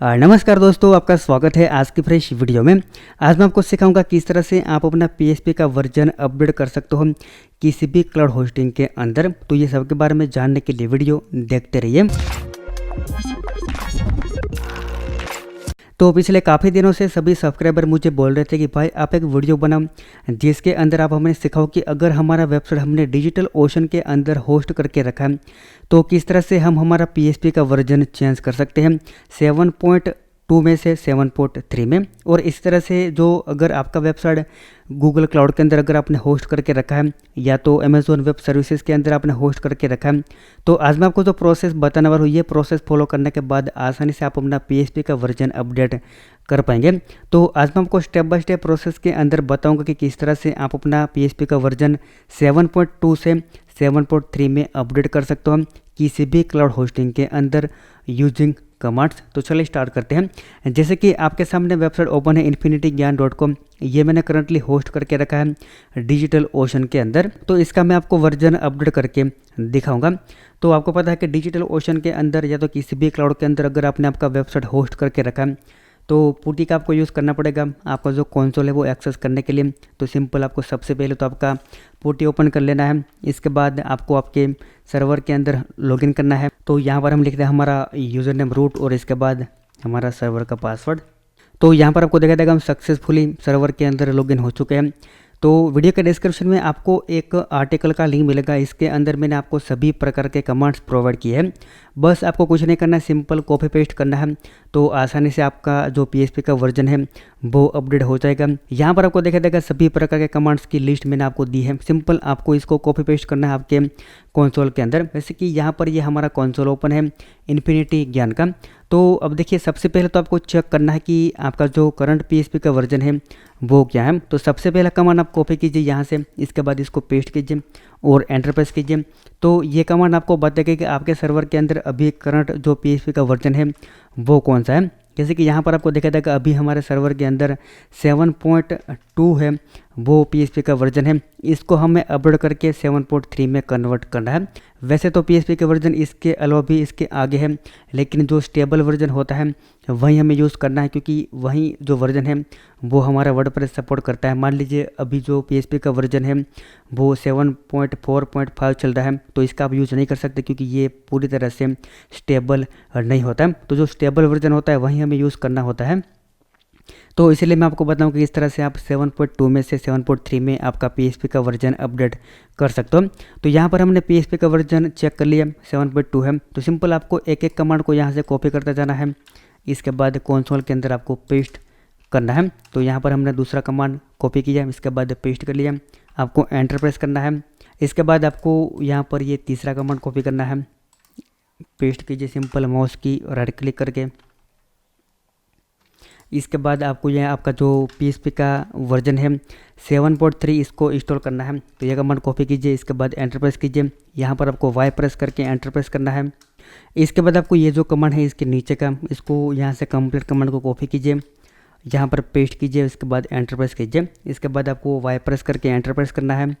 नमस्कार दोस्तों, आपका स्वागत है आज की फ्रेश वीडियो में। आज मैं आपको सिखाऊंगा किस तरह से आप अपना PHP का वर्जन अपडेट कर सकते हो किसी भी क्लाउड होस्टिंग के अंदर। तो ये सब के बारे में जानने के लिए वीडियो देखते रहिए। तो पिछले काफ़ी दिनों से सभी सब्सक्राइबर मुझे बोल रहे थे कि भाई आप एक वीडियो बनाओ जिसके अंदर आप हमें सिखाओ कि अगर हमारा वेबसाइट हमने डिजिटल ओशन के अंदर होस्ट करके रखा है तो किस तरह से हम हमारा PHP का वर्जन चेंज कर सकते हैं 7.2 में से 7.3 में। और इस तरह से जो अगर आपका वेबसाइट गूगल क्लाउड के अंदर अगर आपने होस्ट करके रखा है या तो अमेज़ॉन वेब सर्विसेज के अंदर आपने होस्ट करके रखा है, तो आज मैं आपको जो प्रोसेस बताने वाला हूँ ये प्रोसेस फॉलो करने के बाद आसानी से आप अपना PHP का वर्जन अपडेट कर पाएंगे। तो आज मैं आपको स्टेप बाय स्टेप प्रोसेस के अंदर बताऊंगा कि किस तरह से आप अपना PHP का वर्जन 7.2 से 7.3 में अपडेट कर सकते हो किसी भी क्लाउड होस्टिंग के अंदर यूजिंग कमांड्स। तो चलिए स्टार्ट करते हैं। जैसे कि आपके सामने वेबसाइट ओपन है infinityGyan.com, ये मैंने करंटली होस्ट करके रखा है डिजिटल ओशन के अंदर। तो इसका मैं आपको वर्जन अपडेट करके दिखाऊंगा। तो आपको पता है कि डिजिटल ओशन के अंदर या तो किसी भी क्लाउड के अंदर अगर आपने आपका वेबसाइट होस्ट करके रखा है तो पुटी का आपको यूज़ करना पड़ेगा आपका जो कंसोल है वो एक्सेस करने के लिए। तो सिंपल आपको सबसे पहले तो आपका पुटी ओपन कर लेना है। इसके बाद आपको आपके सर्वर के अंदर लॉगिन करना है। तो यहाँ पर हम लिखते हैं हमारा यूज़र नेम रूट और इसके बाद हमारा सर्वर का पासवर्ड। तो यहाँ पर आपको देखा देगा हम सक्सेसफुली सर्वर के अंदर लॉगिन हो चुके हैं। तो वीडियो के डिस्क्रिप्शन में आपको एक आर्टिकल का लिंक मिलेगा, इसके अंदर मैंने आपको सभी प्रकार के कमांड्स प्रोवाइड किए हैं। बस आपको कुछ नहीं करना है, सिंपल कॉपी पेस्ट करना है तो आसानी से आपका जो PHP का वर्जन है वो अपडेट हो जाएगा। यहाँ पर आपको देखा देगा सभी प्रकार के कमांड्स की लिस्ट मैंने आपको दी है। सिंपल आपको इसको कॉपी पेस्ट करना है आपके कंसोल के अंदर। वैसे कि यहाँ पर ये हमारा कंसोल ओपन है इन्फिनिटी ज्ञान का। तो अब देखिए सबसे पहले तो आपको चेक करना है कि आपका जो करंट PHP का वर्जन है वो क्या है। तो सबसे पहला कमांड आप कॉपी कीजिए यहाँ से, इसके बाद इसको पेस्ट कीजिए और एंटर प्रेस कीजिए। तो ये कमांड आपको बताएगा कि आपके सर्वर के अंदर अभी करंट जो PHP का वर्जन है वो कौन सा है। जैसे कि यहाँ पर आपको देखा जाएगा अभी हमारे सर्वर के अंदर 7.2 है वो PHP का वर्जन है। इसको हमें अपडेट करके 7.3 में कन्वर्ट करना है। वैसे तो PHP के वर्जन इसके अलावा भी इसके आगे है, लेकिन जो स्टेबल वर्जन होता है वही हमें यूज़ करना है क्योंकि वही जो वर्जन है वो हमारा वर्डप्रेस सपोर्ट करता है। मान लीजिए अभी जो PHP का वर्जन है वो 7.4.5 चल रहा है तो इसका आप यूज़ नहीं कर सकते क्योंकि ये पूरी तरह से स्टेबल नहीं होता है। तो जो स्टेबल वर्जन होता है वही हमें यूज़ करना होता है। तो इसलिए मैं आपको बताऊं कि इस तरह से आप 7.2 में से 7.3 में आपका PHP का वर्जन अपडेट कर सकते हो। तो यहाँ पर हमने PHP का वर्जन चेक कर लिया 7.2 है। तो सिंपल आपको एक एक कमांड को यहाँ से कॉपी करता जाना है, इसके बाद कंसोल के अंदर आपको पेस्ट करना है। तो यहाँ पर हमने दूसरा कमांड कॉपी किया, इसके बाद पेस्ट कर लिया, आपको एंटर प्रेस करना है। इसके बाद आपको यहाँ पर ये तीसरा कमांड कॉपी करना है, पेस्ट कीजिए सिंपल माउस की राइट क्लिक करके। इसके बाद आपको यह आपका जो PHP का वर्जन है 7.3 इसको इंस्टॉल करना है। तो यह कमांड कॉपी कीजिए, इसके बाद एंटर प्रेस कीजिए। यहाँ पर आपको वाई प्रेस करके एंटर प्रेस करना है। इसके बाद आपको ये जो कमांड है इसके नीचे का इसको यहाँ से कंप्लीट कमांड को कॉपी कीजिए, यहाँ पर पेस्ट कीजिए, इसके बाद एंटर प्रेस कीजिए। इसके बाद आपको वाई प्रेस करके एंटर प्रेस करना है।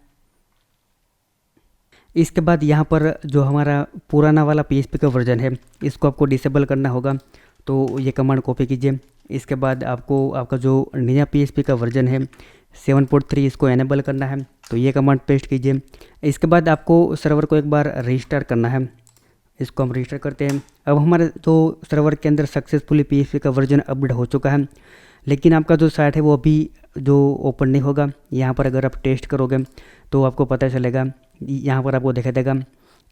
इसके बाद यहाँ पर जो हमारा पुराना वाला PHP का वर्जन है इसको आपको डिसेबल करना होगा। तो ये कमांड कॉपी कीजिए। इसके बाद आपको आपका जो नया PHP का वर्जन है 7.3 इसको एनेबल करना है। तो ये कमांड पेस्ट कीजिए। इसके बाद आपको सर्वर को एक बार रजिस्टर करना है, इसको हम रजिस्टर करते हैं। अब हमारे जो सर्वर के अंदर सक्सेसफुली PHP का वर्जन अपडेट हो चुका है, लेकिन आपका जो साइट है वो अभी जो ओपन नहीं होगा। यहाँ पर अगर आप टेस्ट करोगे तो आपको पता चलेगा, यहाँ पर आपको दिखा देगा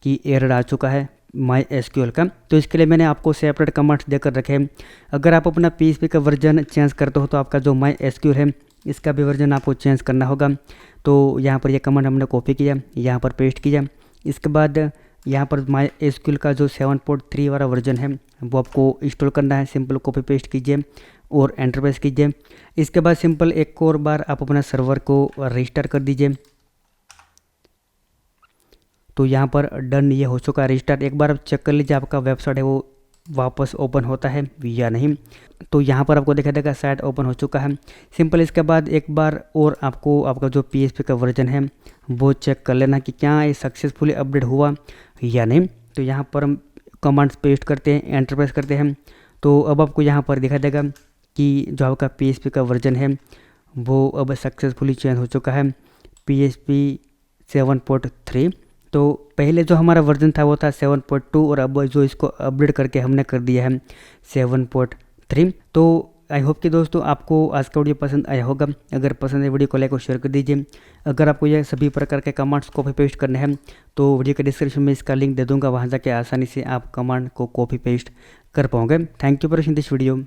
कि एरर आ चुका है MySQL का। तो इसके लिए मैंने आपको सेपरेट कमांड्स देकर रखे हैं। अगर आप अपना PHP का वर्जन चेंज करते हो तो आपका जो MySQL है इसका भी वर्जन आपको चेंज करना होगा। तो यहाँ पर यह कमांड हमने कॉपी किया, यहाँ पर पेस्ट किया। इसके बाद यहाँ पर MySQL का जो 7.3 वाला वर्जन है वो आपको इंस्टॉल करना है। सिंपल कॉपी पेस्ट कीजिए और एंटर प्रेस कीजिए। इसके बाद सिंपल एक और बार आप अपना सर्वर को रजिस्टर कर दीजिए। तो यहाँ पर डन ये हो चुका है रजिस्टर। एक बार आप चेक कर लीजिए आपका वेबसाइट है वो वापस ओपन होता है या नहीं। तो यहाँ पर आपको देखा देगा साइट ओपन हो चुका है। सिंपल इसके बाद एक बार और आपको आपका जो PHP का वर्जन है वो चेक कर लेना कि क्या ये सक्सेसफुली अपडेट हुआ या नहीं। तो यहाँ पर हम कमांड्स पेस्ट करते हैं, एंटर प्रेस करते हैं। तो अब आपको यहाँ पर दिखा देगा कि जो आपका PHP का वर्जन है वो अब सक्सेसफुली चेंज हो चुका है PHP 7.3। तो पहले जो हमारा वर्जन था वो था 7.2 और अब जो इसको अपडेट करके हमने कर दिया है 7.3। तो आई होप कि दोस्तों आपको आज का वीडियो पसंद आया होगा। अगर पसंद है वीडियो को लाइक और शेयर कर दीजिए। अगर आपको यह सभी प्रकार के कमांड्स कॉपी पेस्ट करने हैं तो वीडियो के डिस्क्रिप्शन में इसका लिंक दे दूंगा, वहाँ जाके आसानी से आप कमांड को कॉपी पेस्ट कर पाओगे। Thank you for watching this video.